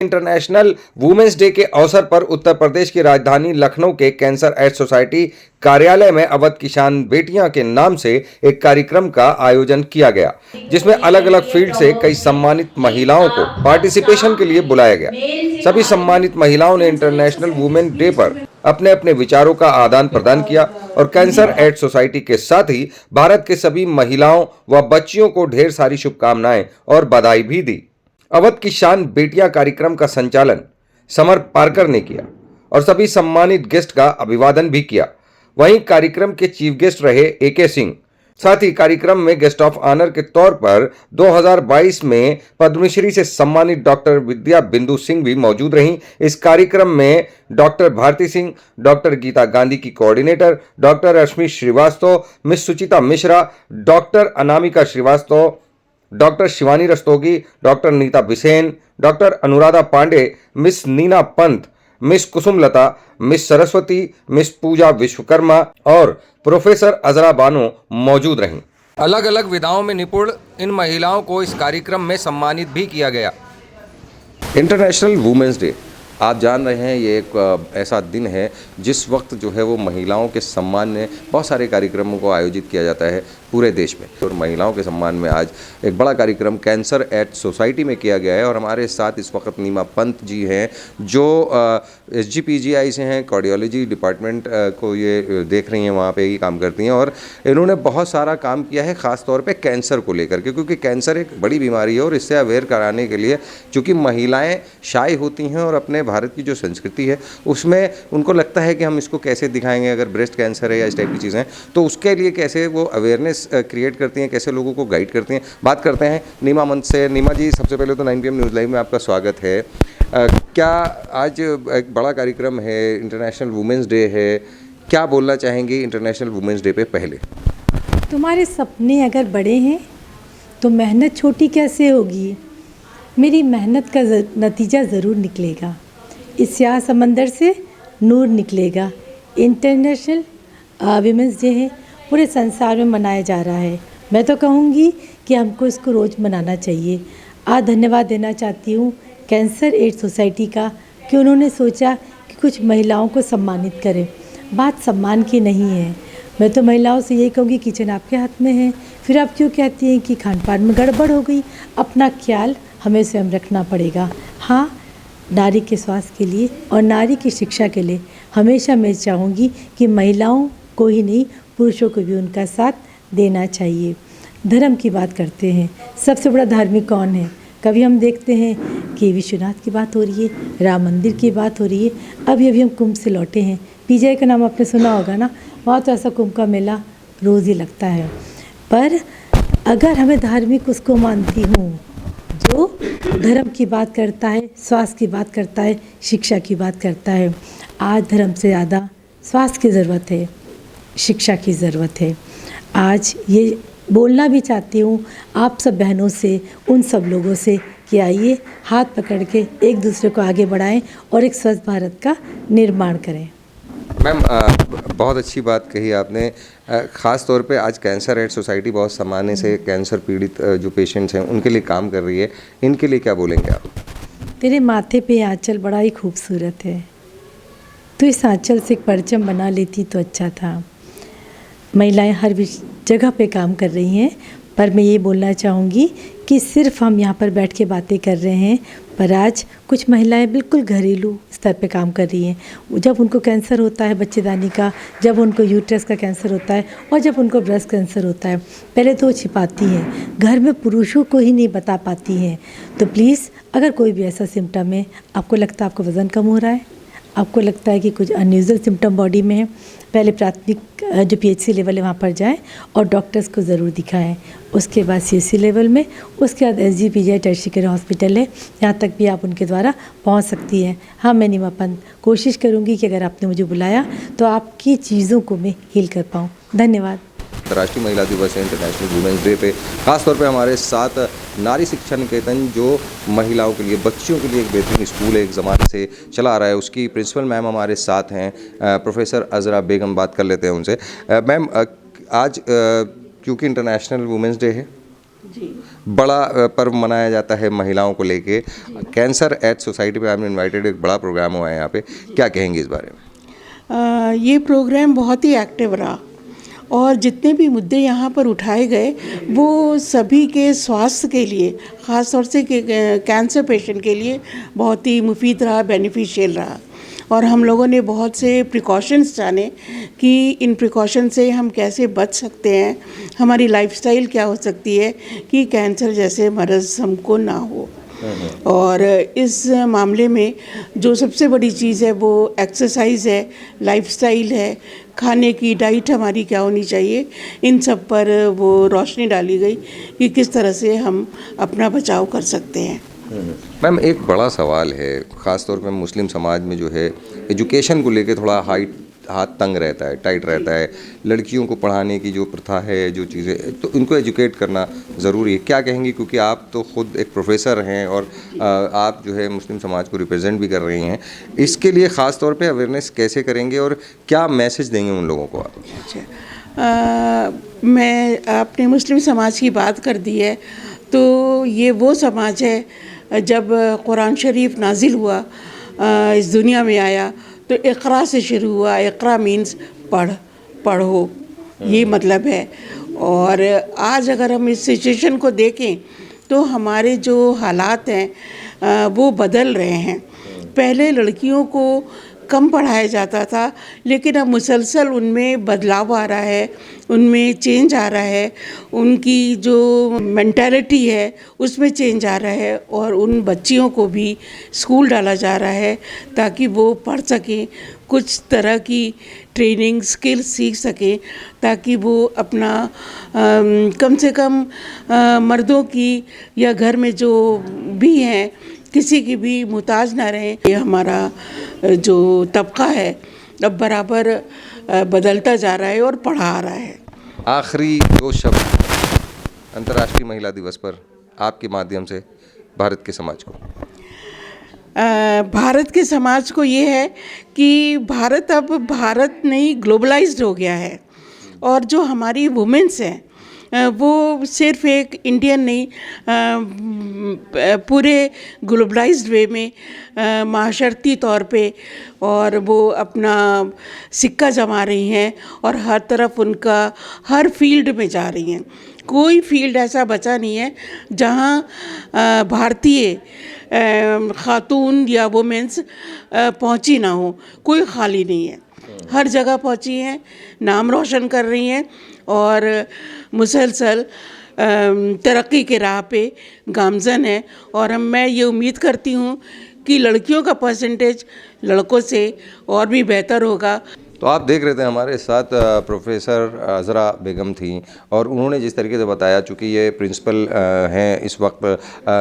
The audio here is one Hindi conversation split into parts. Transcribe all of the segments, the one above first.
इंटरनेशनल वुमेन्स डे के अवसर पर उत्तर प्रदेश की राजधानी लखनऊ के कैंसर एड सोसाइटी कार्यालय में अवध की शान बेटियां के नाम से एक कार्यक्रम का आयोजन किया गया, जिसमें अलग अलग फील्ड से कई सम्मानित महिलाओं को पार्टिसिपेशन के लिए बुलाया गया। सभी सम्मानित महिलाओं ने इंटरनेशनल वुमेन डे पर अपने अपने विचारों का आदान प्रदान किया और कैंसर एड सोसाइटी के साथ ही भारत के सभी महिलाओं व बच्चियों को ढेर सारी शुभकामनाएं और बधाई भी दी। अवध की शान बेटियां कार्यक्रम का संचालन समर पारकर ने किया और सभी सम्मानित गेस्ट का अभिवादन भी किया। वहीं कार्यक्रम के चीफ गेस्ट रहे AK सिंह। साथ ही कार्यक्रम में गेस्ट ऑफ ऑनर के तौर पर 2022 में पद्मश्री से सम्मानित डॉक्टर विद्या बिंदु सिंह भी मौजूद रहीं। इस कार्यक्रम में डॉक्टर भारती सिंह, डॉक्टर गीता गांधी की coordinator, doctor Rashmi Srivastava, miss Suchita Mishra, doctor Anamika Srivastava, doctor Shivani Rastogi, doctor Neeta Bisen, doctor Anuradha Pandey, miss Neena Pant, miss Kusumlata, miss Saraswati, miss Puja Vishwakarma और प्रोफेसर अजरा बानो मौजूद रहीं। अलग अलग विधाओं में निपुण इन महिलाओं को इस कार्यक्रम में सम्मानित भी किया गया। इंटरनेशनल वुमेन्स डे, आप जान रहे हैं, ये एक ऐसा दिन है जिस वक्त जो है वो महिलाओं के सम्मान में बहुत सारे कार्यक्रमों को आयोजित किया जाता है पूरे देश में। और महिलाओं के सम्मान में आज एक बड़ा कार्यक्रम कैंसर एड सोसाइटी में किया गया है और हमारे साथ इस वक्त नीमा पंत जी हैं जो SGPGI से हैं, कार्डियोलॉजी डिपार्टमेंट को ये देख रही हैं, वहाँ पे ही काम करती हैं और इन्होंने बहुत सारा काम किया है ख़ास तौर पे कैंसर को लेकर के, क्योंकि कैंसर एक बड़ी बीमारी है और इससे अवेयर कराने के लिए, चूँकि महिलाएँ शाय होती हैं और अपने भारत की जो संस्कृति है उसमें उनको लगता है कि हम इसको कैसे दिखाएंगे अगर ब्रेस्ट कैंसर है या इस टाइप की चीज़ें, तो उसके लिए कैसे वो अवेयरनेस क्रिएट करती हैं, कैसे लोगों को गाइड करती हैं। बात करते हैं नीमा मंच से। नीमा जी, सबसे पहले तो 9 PM न्यूज़ लाइव में आपका स्वागत है। क्या आज एक बड़ा कार्यक्रम है, इंटरनेशनल वुमेन्स डे है, क्या बोलना चाहेंगी इंटरनेशनल वुमेन्स डे पे? पहले तुम्हारे सपने अगर बड़े हैं तो मेहनत छोटी कैसे होगी। मेरी मेहनत का नतीजा ज़रूर निकलेगा। इस स्याह समंदर से नूर निकलेगा। इंटरनेशनल वुमेन्स डे है, पूरे संसार में मनाया जा रहा है। मैं तो कहूँगी कि हमको इसको रोज़ मनाना चाहिए। आज धन्यवाद देना चाहती हूँ कैंसर एड सोसाइटी का कि उन्होंने सोचा कि कुछ महिलाओं को सम्मानित करें। बात सम्मान की नहीं है। मैं तो महिलाओं से यही कहूँगी, किचन आपके हाथ में है, फिर आप क्यों कहती हैं कि खान पान में गड़बड़ हो गई। अपना ख्याल हमें स्वयं रखना पड़ेगा। हाँ, नारी के स्वास्थ्य के लिए और नारी की शिक्षा के लिए हमेशा मैं चाहूँगी कि महिलाओं को ही नहीं, पुरुषों को भी उनका साथ देना चाहिए। धर्म की बात करते हैं, सबसे बड़ा धार्मिक कौन है? कभी हम देखते हैं कि विश्वनाथ की बात हो रही है, राम मंदिर की बात हो रही है। अभी हम कुंभ से लौटे हैं, PGI का नाम आपने सुना होगा ना, वहाँ तो ऐसा कुंभ का मेला रोज़ ही लगता है। पर अगर हमें धार्मिक उसको मानती हूँ जो धर्म की बात करता है, स्वास्थ्य की बात करता है, शिक्षा की बात करता है। आज धर्म से ज़्यादा स्वास्थ्य की ज़रूरत है, शिक्षा की ज़रूरत है। आज ये बोलना भी चाहती हूँ आप सब बहनों से, उन सब लोगों से कि आइए हाथ पकड़ के एक दूसरे को आगे बढ़ाएं और एक स्वस्थ भारत का निर्माण करें। मैम, बहुत अच्छी बात कही आपने। ख़ास तौर पे आज कैंसर एड सोसाइटी बहुत सामान्य से कैंसर पीड़ित जो पेशेंट्स हैं उनके लिए काम कर रही है, इनके लिए क्या बोलेंगे आप? तेरे माथे पे आंचल बड़ा ही खूबसूरत है, तो इस आंचल से एक परचम बना लेती तो अच्छा था। महिलाएं हर जगह पे काम कर रही हैं, पर मैं ये बोलना चाहूँगी कि सिर्फ हम यहाँ पर बैठ के बातें कर रहे हैं, पर आज कुछ महिलाएं बिल्कुल घरेलू स्तर पे काम कर रही हैं। जब उनको कैंसर होता है बच्चेदानी का, जब उनको यूट्रस का कैंसर होता है और जब उनको ब्रेस्ट कैंसर होता है, पहले तो वो छिपाती हैं, घर में पुरुषों को ही नहीं बता पाती हैं। तो प्लीज़, अगर कोई भी ऐसा सिम्टम है, आपको लगता है आपको वज़न कम हो रहा है, आपको लगता है कि कुछ अनयूजुअल सिम्टम बॉडी में है, पहले प्राथमिक जो PHC लेवल है वहाँ पर जाएं और डॉक्टर्स को ज़रूर दिखाएं। उसके बाद CHC लेवल में, उसके बाद SGPGI टर्शियरी केयर हॉस्पिटल है, यहाँ तक भी आप उनके द्वारा पहुँच सकती हैं। हाँ, मैं नीमा पंत कोशिश करूँगी कि अगर आपने मुझे बुलाया तो आपकी चीज़ों को मैं हील कर पाऊँ। धन्यवाद। अंतर्राष्ट्रीय महिला दिवस है, इंटरनेशनल वुमेन्स डे पे खासतौर पे हमारे साथ नारी शिक्षा निकेतन जो महिलाओं के लिए, बच्चियों के लिए एक बेहतरीन स्कूल है, एक ज़माने से चला आ रहा है, उसकी प्रिंसिपल मैम हमारे साथ हैं, प्रोफेसर अजरा बेगम। बात कर लेते हैं उनसे। मैम, आज क्योंकि इंटरनेशनल वुमेन्स डे है जी। बड़ा पर्व मनाया जाता है महिलाओं को लेके। कैंसर एड सोसाइटी पे आपने इनवाइटेड, एक बड़ा प्रोग्राम हुआ है यहाँ पे, क्या कहेंगे इस बारे में? ये प्रोग्राम बहुत ही एक्टिव रहा और जितने भी मुद्दे यहाँ पर उठाए गए वो सभी के स्वास्थ्य के लिए, ख़ास तौर से कैंसर पेशेंट के लिए बहुत ही मुफीद रहा, बेनिफिशियल रहा। और हम लोगों ने बहुत से प्रिकॉशंस जाने कि इन प्रिकॉशन से हम कैसे बच सकते हैं, हमारी लाइफस्टाइल क्या हो सकती है कि कैंसर जैसे मर्ज़ हमको ना हो। और इस मामले में जो सबसे बड़ी चीज़ है वो एक्सरसाइज है, लाइफस्टाइल है, खाने की डाइट हमारी क्या होनी चाहिए, इन सब पर वो रोशनी डाली गई कि किस तरह से हम अपना बचाव कर सकते हैं। मैम, एक बड़ा सवाल है, ख़ास तौर पे मुस्लिम समाज में जो है एजुकेशन को लेके थोड़ा हाथ तंग रहता है, टाइट रहता है। लड़कियों को पढ़ाने की जो प्रथा है, जो चीज़ें, तो इनको एजुकेट करना ज़रूरी है। क्या कहेंगी, क्योंकि आप तो खुद एक प्रोफेसर हैं और आप जो है मुस्लिम समाज को रिप्रेजेंट भी कर रही हैं, इसके लिए ख़ास तौर पे अवेयरनेस कैसे करेंगे और क्या मैसेज देंगे उन लोगों को आप? मैं आपने मुस्लिम समाज की बात कर दी है, तो ये वो समाज है जब कुरान शरीफ नाजिल हुआ, इस दुनिया में आया तो इक़रा से शुरू हुआ। इक़रा मीन्स पढ़ो, ये मतलब है। और आज अगर हम इस सिचुएशन को देखें तो हमारे जो हालात हैं वो बदल रहे हैं। पहले लड़कियों को कम पढ़ाया जाता था, लेकिन अब मुसलसल उनमें बदलाव आ रहा है, उनमें चेंज आ रहा है, उनकी जो मेंटालिटी है उसमें चेंज आ रहा है और उन बच्चियों को भी स्कूल डाला जा रहा है ताकि वो पढ़ सकें, कुछ तरह की ट्रेनिंग स्किल सीख सकें, ताकि वो अपना कम से कम मर्दों की या घर में जो भी हैं किसी की भी मुहताज ना रहें। ये हमारा जो तबका है अब बराबर बदलता जा रहा है और पढ़ा रहा है। आखिरी 2 शब्द अंतर्राष्ट्रीय महिला दिवस पर आपके माध्यम से भारत के समाज को। भारत के समाज को ये है कि भारत अब भारत नहीं ग्लोबलाइज्ड हो गया है और जो हमारी वुमेन्स हैं वो सिर्फ एक इंडियन नहीं, पूरे ग्लोबलाइज्ड वे में माशरती तौर पे और वो अपना सिक्का जमा रही हैं और हर तरफ उनका हर फील्ड में जा रही हैं। कोई फील्ड ऐसा बचा नहीं है जहाँ भारतीय खातून या वुमेन्स पहुँची ना हो, कोई खाली नहीं है, हर जगह पहुँची हैं, नाम रोशन कर रही हैं और मुसलसल तरक्की के राह पे गामज़न है। और मैं ये उम्मीद करती हूँ कि लड़कियों का परसेंटेज लड़कों से और भी बेहतर होगा। तो आप देख रहे थे हमारे साथ प्रोफेसर अज़रा बेगम थी और उन्होंने जिस तरीके से बताया, चूँकि ये प्रिंसिपल हैं इस वक्त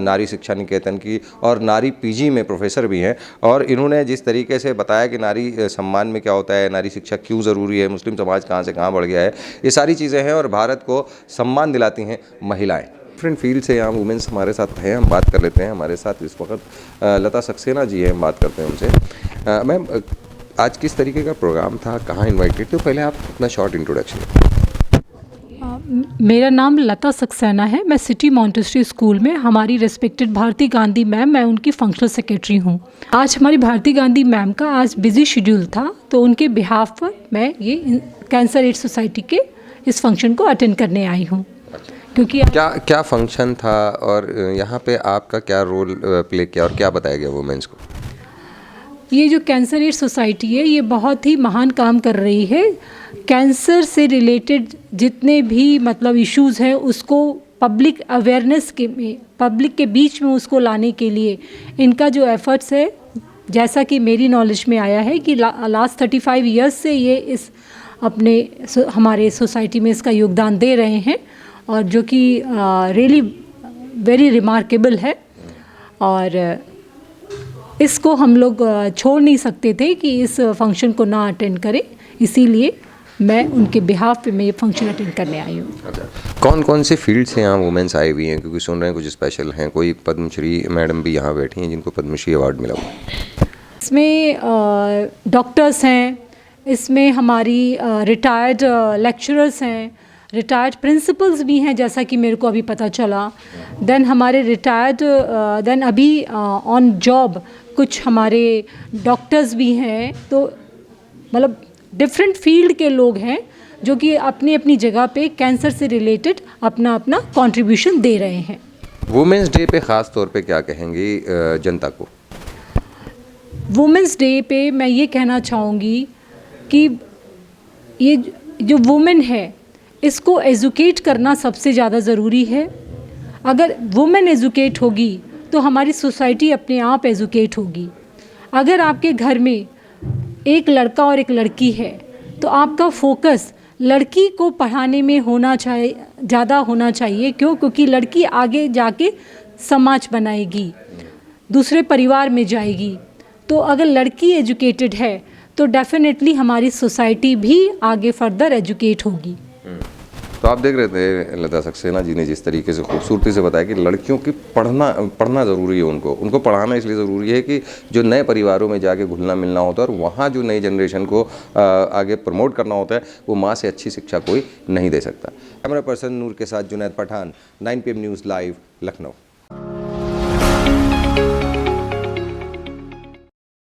नारी शिक्षा निकेतन की और नारी पीजी में प्रोफेसर भी हैं, और इन्होंने जिस तरीके से बताया कि नारी सम्मान में क्या होता है, नारी शिक्षा क्यों ज़रूरी है, मुस्लिम समाज कहाँ से कहाँ बढ़ गया है, ये सारी चीज़ें हैं और भारत को सम्मान दिलाती हैं महिलाएँ। डिफरेंट फील्ड से यहाँ वुमेंस हमारे साथ हैं, हम बात कर लेते हैं। हमारे साथ इस वक्त लता सक्सेना जी हैं, हम बात करते हैं उनसे। मैम, आज किस तरीके का प्रोग्राम था, कहाँ इनवाइटेड थे, पहले आप अपना शॉर्ट इंट्रोडक्शन। मेरा नाम लता सक्सेना है, मैं सिटी मॉन्टेसरी स्कूल में हमारी रेस्पेक्टेड भारती गांधी मैम, मैं उनकी फंक्शनल सेक्रेटरी हूँ। आज हमारी भारती गांधी मैम का आज बिजी शेड्यूल था, तो उनके बिहाफ पर मैं ये कैंसर एड सोसाइटी के इस फंक्शन को अटेंड करने आई हूँ। क्योंकि क्या फंक्शन था और यहाँ पे आपका क्या रोल प्ले किया और क्या बताया गया वुमेन्स को? ये जो कैंसर एड सोसाइटी है ये बहुत ही महान काम कर रही है। कैंसर से रिलेटेड जितने भी मतलब इश्यूज़ हैं उसको पब्लिक अवेयरनेस पब्लिक के बीच में उसको लाने के लिए इनका जो एफर्ट्स है, जैसा कि मेरी नॉलेज में आया है कि लास्ट 35 ईयर्स से ये इस अपने हमारे सोसाइटी में इसका योगदान दे रहे हैं और जो कि रियली वेरी रिमार्केबल है। और इसको हम लोग छोड़ नहीं सकते थे कि इस फंक्शन को ना अटेंड करें, इसीलिए मैं उनके बिहाफ पे मैं ये फंक्शन अटेंड करने आई हूँ। कौन कौन से फील्ड से यहाँ वुमेन्स आई हुई हैं, क्योंकि सुन रहे हैं कुछ स्पेशल हैं, कोई पद्मश्री मैडम भी यहाँ बैठी हैं जिनको पद्मश्री अवार्ड मिला हुआ। इसमें डॉक्टर्स हैं, इसमें हमारी रिटायर्ड लेक्चरर्स हैं, रिटायर्ड प्रिंसिपल्स भी हैं, जैसा कि मेरे को अभी पता चला। देन हमारे रिटायर्ड देन अभी ऑन जॉब कुछ हमारे डॉक्टर्स भी हैं। तो मतलब डिफरेंट फील्ड के लोग हैं जो कि अपनी अपनी जगह पे कैंसर से रिलेटेड अपना अपना कंट्रीब्यूशन दे रहे हैं। वुमेंस डे पे ख़ास तौर पे क्या कहेंगी जनता को? वुमेंस डे पे मैं ये कहना चाहूँगी कि ये जो वुमेन है इसको एजुकेट करना सबसे ज़्यादा ज़रूरी है। अगर वुमेन एजुकेट होगी तो हमारी सोसाइटी अपने आप एजुकेट होगी। अगर आपके घर में एक लड़का और एक लड़की है तो आपका फोकस लड़की को पढ़ाने में ज़्यादा होना चाहिए। क्योंकि लड़की आगे जाके समाज बनाएगी, दूसरे परिवार में जाएगी। तो अगर लड़की एजुकेटेड है तो डेफिनेटली हमारी सोसाइटी भी आगे फर्दर एजुकेट होगी। तो आप देख रहे थे लता सक्सेना जी ने जिस तरीके से खूबसूरती से बताया कि लड़कियों की पढ़ना ज़रूरी है। उनको पढ़ाना इसलिए ज़रूरी है कि जो नए परिवारों में जाके घुलना मिलना होता है और वहाँ जो नई जनरेशन को आगे प्रमोट करना होता है, वो माँ से अच्छी शिक्षा कोई नहीं दे सकता। कैमरा पर्सन नूर के साथ Junaid Pathan, 9 PM news live, Lucknow.